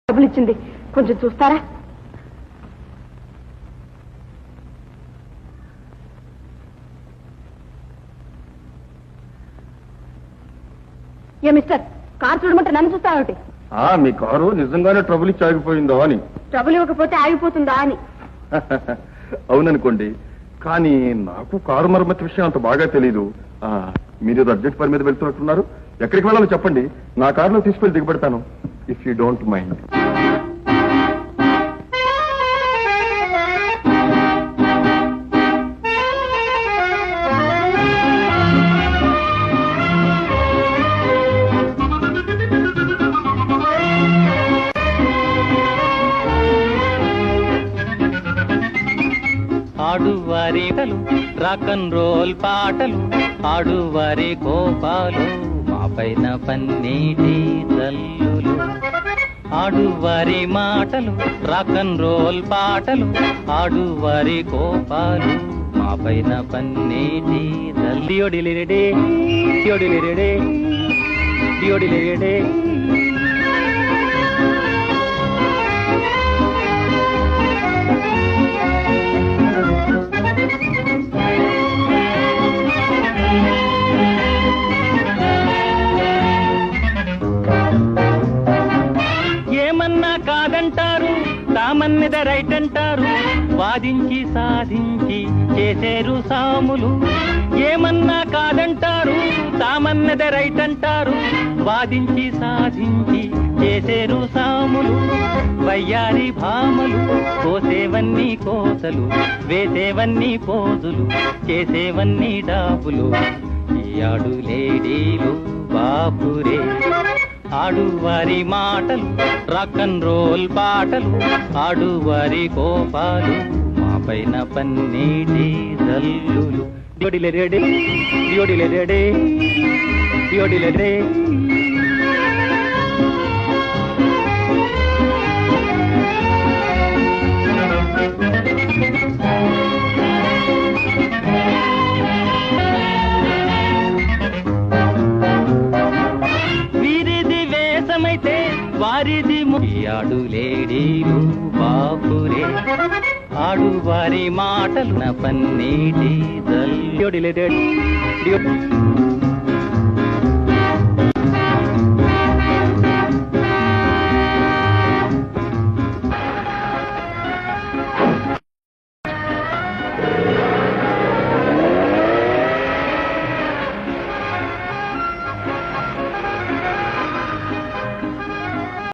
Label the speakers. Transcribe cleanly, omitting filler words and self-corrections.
Speaker 1: డబ్బులు ఇచ్చింది, కొంచెం చూస్తారా? ఏ మిస్టర్, కారు చూడమంటే నన్ను చూస్తావేమిటి?
Speaker 2: మీ కారు నిజంగానే ట్రబుల్ ఇచ్చి ఆగిపోయిందో అని.
Speaker 1: ట్రబుల్ ఇవ్వకపోతే ఆగిపోతుందా అని.
Speaker 2: అవుననుకోండి, కానీ నాకు కారు మరమ్మతి విషయం అంత బాగా తెలీదు. మీరు అర్జెంట్ పని మీద వెళ్తున్నట్టున్నారు. ఎక్కడికి వెళ్ళాలో చెప్పండి, నా కారులో తీసుకెళ్లి దిగబెడతాను, ఇఫ్ యూ డోంట్ మైండ్.
Speaker 3: ఆడువారి రాక్ అండ్ రోల్ పాటలు, ఆడువారి కోపాలు, మా పైన పన్నీటి జల్లులు. ఆడువారి మాటలు, రాక్ అండ్ రోల్ పాటలు, ఆడువారి కోపాలు, మా పైన పన్నీటి జల్లియోడిలిరెడే డియోడిలిరెడే డియోడిలిరెడే. ఏమన్నా కాదంటారు, తామన్నద రైట్ అంటారు, వాదించి సాధించి చేసేరు సాములు. ఏమన్నా కాదంటారు, తామన్నద రైట్ అంటారు, వాదించి సాధించి చేసేరు సాములు. వయ్యారి భామలు, కోసేవన్నీ కోసలు, వేసేవన్నీ పోజులు, చేసేవన్నీ డాబులు. ఈ ఆడు లేడీలు బాపురే. ఆడువారి మాటలు, రాక్ అండ్ రోల్ పాటలు, ఆడువారి కోపాలు, మా పైన పన్నీటి జల్లులు. డియోడిలెడే డియోడిలెడే డియోడిలెడే. వారిది ఆడు లేడీలు బాపురే. ఆడువారి మాటలు, నా పన్నీటి జల్లుడిలెడే.